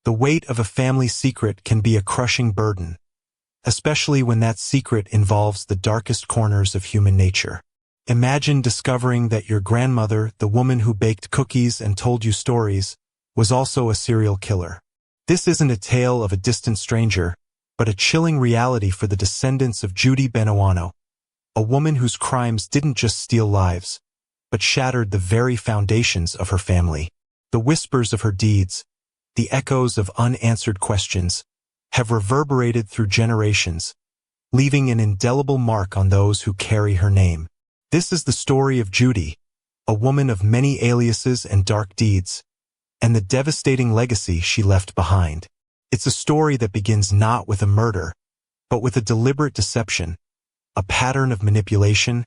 The weight of a family secret can be a crushing burden, especially when that secret involves the darkest corners of human nature. Imagine discovering that your grandmother, the woman who baked cookies and told you stories, was also a serial killer. This isn't a tale of a distant stranger, but a chilling reality for the descendants of Judy Benoano, a woman whose crimes didn't just steal lives, but shattered the very foundations of her family. The whispers of her deeds, the echoes of unanswered questions, have reverberated through generations, leaving an indelible mark on those who carry her name. This is the story of Judy, a woman of many aliases and dark deeds, and the devastating legacy she left behind. It's a story that begins not with a murder, but with a deliberate deception, a pattern of manipulation,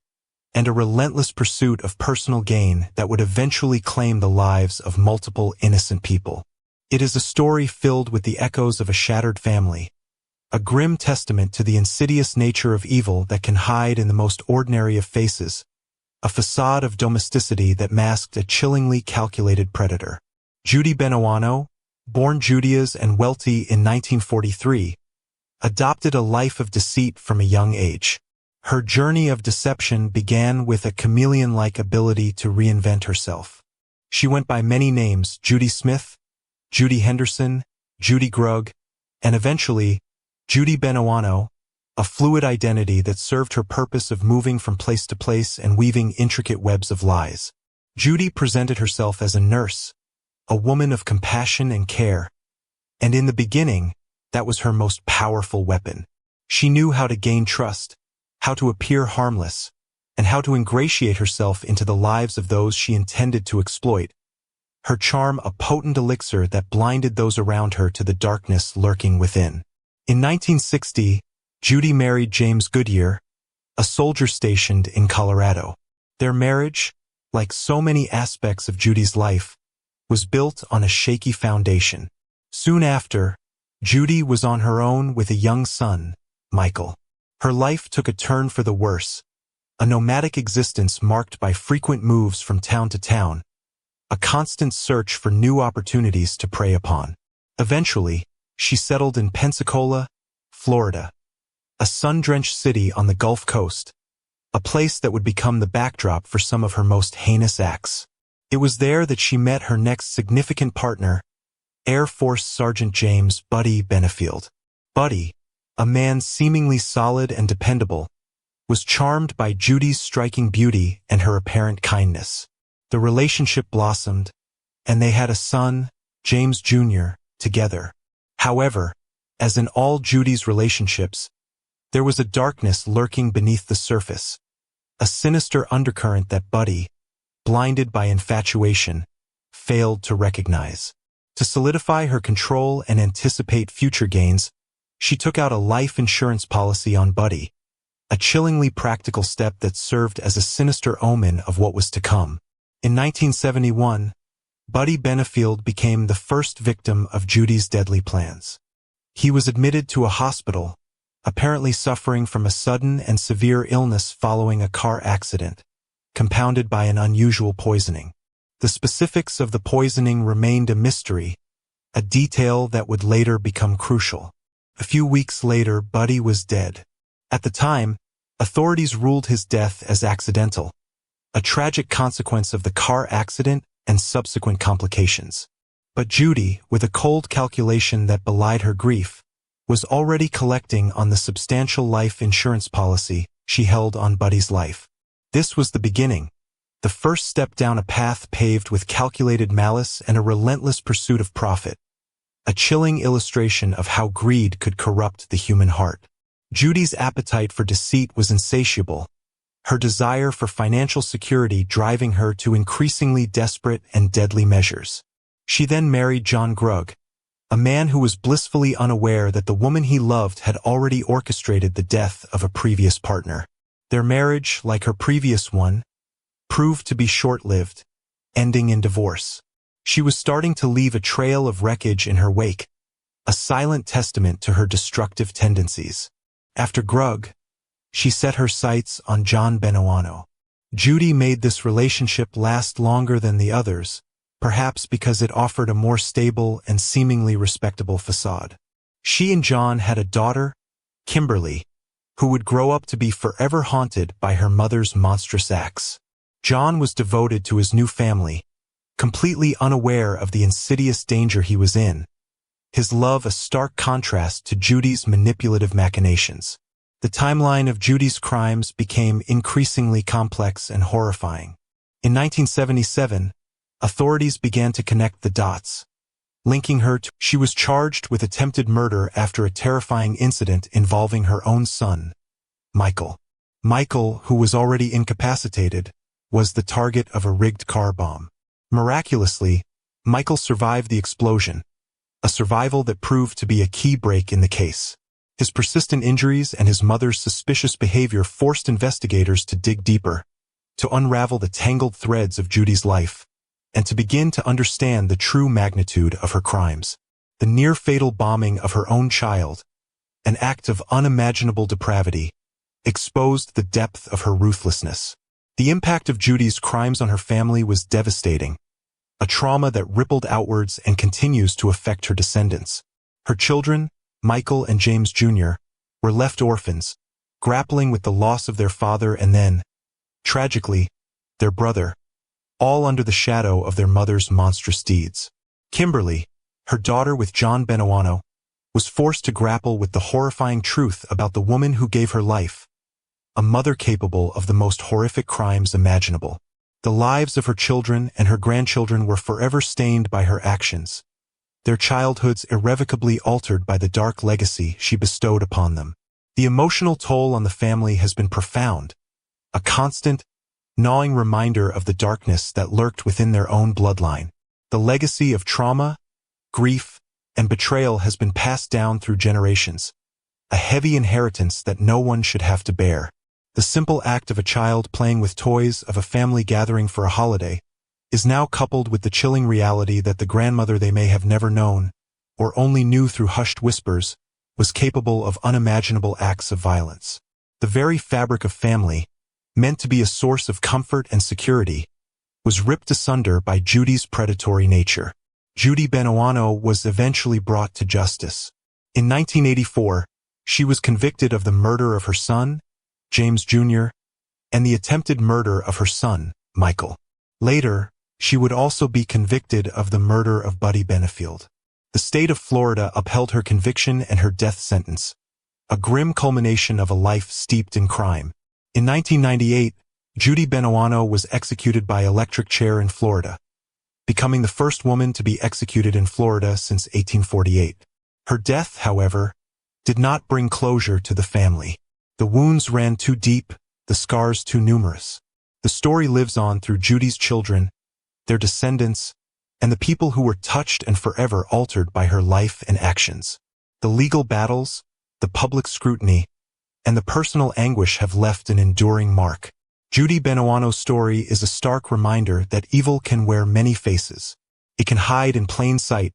and a relentless pursuit of personal gain that would eventually claim the lives of multiple innocent people. It is a story filled with the echoes of a shattered family, a grim testament to the insidious nature of evil that can hide in the most ordinary of faces, a facade of domesticity that masked a chillingly calculated predator. Judy Benoano, born Judias and Welty in 1943, adopted a life of deceit from a young age. Her journey of deception began with a chameleon-like ability to reinvent herself. She went by many names: Judy Smith, Judy Henderson, Judy Grug, and eventually, Judy Benoano, a fluid identity that served her purpose of moving from place to place and weaving intricate webs of lies. Judy presented herself as a nurse, a woman of compassion and care, and in the beginning, that was her most powerful weapon. She knew how to gain trust, how to appear harmless, and how to ingratiate herself into the lives of those she intended to exploit. Her charm a potent elixir that blinded those around her to the darkness lurking within. In 1960, Judy married James Goodyear, a soldier stationed in Colorado. Their marriage, like so many aspects of Judy's life, was built on a shaky foundation. Soon after, Judy was on her own with a young son, Michael. Her life took a turn for the worse, a nomadic existence marked by frequent moves from town to town, a constant search for new opportunities to prey upon. Eventually, she settled in Pensacola, Florida, a sun-drenched city on the Gulf Coast, a place that would become the backdrop for some of her most heinous acts. It was there that she met her next significant partner, Air Force Sergeant James "Buddy" Benefield. Buddy, a man seemingly solid and dependable, was charmed by Judy's striking beauty and her apparent kindness. The relationship blossomed, and they had a son, James Jr., together. However, as in all Judy's relationships, there was a darkness lurking beneath the surface, a sinister undercurrent that Buddy, blinded by infatuation, failed to recognize. To solidify her control and anticipate future gains, she took out a life insurance policy on Buddy, a chillingly practical step that served as a sinister omen of what was to come. In 1971, Buddy Benefield became the first victim of Judy's deadly plans. He was admitted to a hospital, apparently suffering from a sudden and severe illness following a car accident, compounded by an unusual poisoning. The specifics of the poisoning remained a mystery, a detail that would later become crucial. A few weeks later, Buddy was dead. At the time, authorities ruled his death as accidental, a tragic consequence of the car accident and subsequent complications. But Judy, with a cold calculation that belied her grief, was already collecting on the substantial life insurance policy she held on Buddy's life. This was the beginning, the first step down a path paved with calculated malice and a relentless pursuit of profit, a chilling illustration of how greed could corrupt the human heart. Judy's appetite for deceit was insatiable, her desire for financial security driving her to increasingly desperate and deadly measures. She then married John Grug, a man who was blissfully unaware that the woman he loved had already orchestrated the death of a previous partner. Their marriage, like her previous one, proved to be short-lived, ending in divorce. She was starting to leave a trail of wreckage in her wake, a silent testament to her destructive tendencies. After Grug, she set her sights on John Benoano. Judy made this relationship last longer than the others, perhaps because it offered a more stable and seemingly respectable facade. She and John had a daughter, Kimberly, who would grow up to be forever haunted by her mother's monstrous acts. John was devoted to his new family, completely unaware of the insidious danger he was in, his love a stark contrast to Judy's manipulative machinations. The timeline of Judy's crimes became increasingly complex and horrifying. In 1977, authorities began to connect the dots, linking her to. She was charged with attempted murder after a terrifying incident involving her own son, Michael. Michael, who was already incapacitated, was the target of a rigged car bomb. Miraculously, Michael survived the explosion, a survival that proved to be a key break in the case. His persistent injuries and his mother's suspicious behavior forced investigators to dig deeper, to unravel the tangled threads of Judy's life, and to begin to understand the true magnitude of her crimes. The near-fatal bombing of her own child, an act of unimaginable depravity, exposed the depth of her ruthlessness. The impact of Judy's crimes on her family was devastating, a trauma that rippled outwards and continues to affect her descendants. Her children, Michael and James Jr., were left orphans, grappling with the loss of their father and then, tragically, their brother, all under the shadow of their mother's monstrous deeds. Kimberly, her daughter with John Benuano, was forced to grapple with the horrifying truth about the woman who gave her life, a mother capable of the most horrific crimes imaginable. The lives of her children and her grandchildren were forever stained by her actions, their childhoods irrevocably altered by the dark legacy she bestowed upon them. The emotional toll on the family has been profound, a constant, gnawing reminder of the darkness that lurked within their own bloodline. The legacy of trauma, grief, and betrayal has been passed down through generations, a heavy inheritance that no one should have to bear. The simple act of a child playing with toys of a family gathering for a holiday is now coupled with the chilling reality that the grandmother they may have never known, or only knew through hushed whispers, was capable of unimaginable acts of violence. The very fabric of family, meant to be a source of comfort and security, was ripped asunder by Judy's predatory nature. Judy Benuano was eventually brought to justice. In 1984, she was convicted of the murder of her son, James Jr., and the attempted murder of her son, Michael. Later, she would also be convicted of the murder of Buddy Benefield. The state of Florida upheld her conviction and her death sentence, a grim culmination of a life steeped in crime. In 1998, Judy Benuano was executed by electric chair in Florida, becoming the first woman to be executed in Florida since 1848. Her death, however, did not bring closure to the family. The wounds ran too deep, the scars too numerous. The story lives on through Judy's children, their descendants, and the people who were touched and forever altered by her life and actions. The legal battles, the public scrutiny, and the personal anguish have left an enduring mark. Judy Benuano's story is a stark reminder that evil can wear many faces. It can hide in plain sight,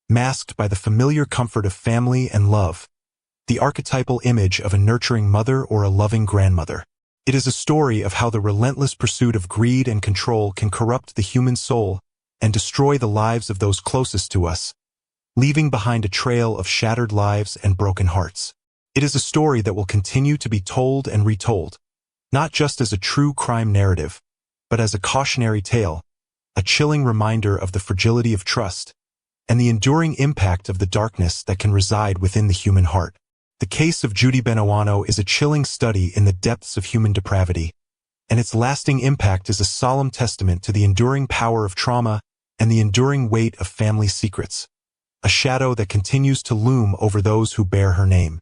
masked by the familiar comfort of family and love, the archetypal image of a nurturing mother or a loving grandmother. It is a story of how the relentless pursuit of greed and control can corrupt the human soul and destroy the lives of those closest to us, leaving behind a trail of shattered lives and broken hearts. It is a story that will continue to be told and retold, not just as a true crime narrative, but as a cautionary tale, a chilling reminder of the fragility of trust, and the enduring impact of the darkness that can reside within the human heart. The case of Judy Benuano is a chilling study in the depths of human depravity, and its lasting impact is a solemn testament to the enduring power of trauma and the enduring weight of family secrets, a shadow that continues to loom over those who bear her name.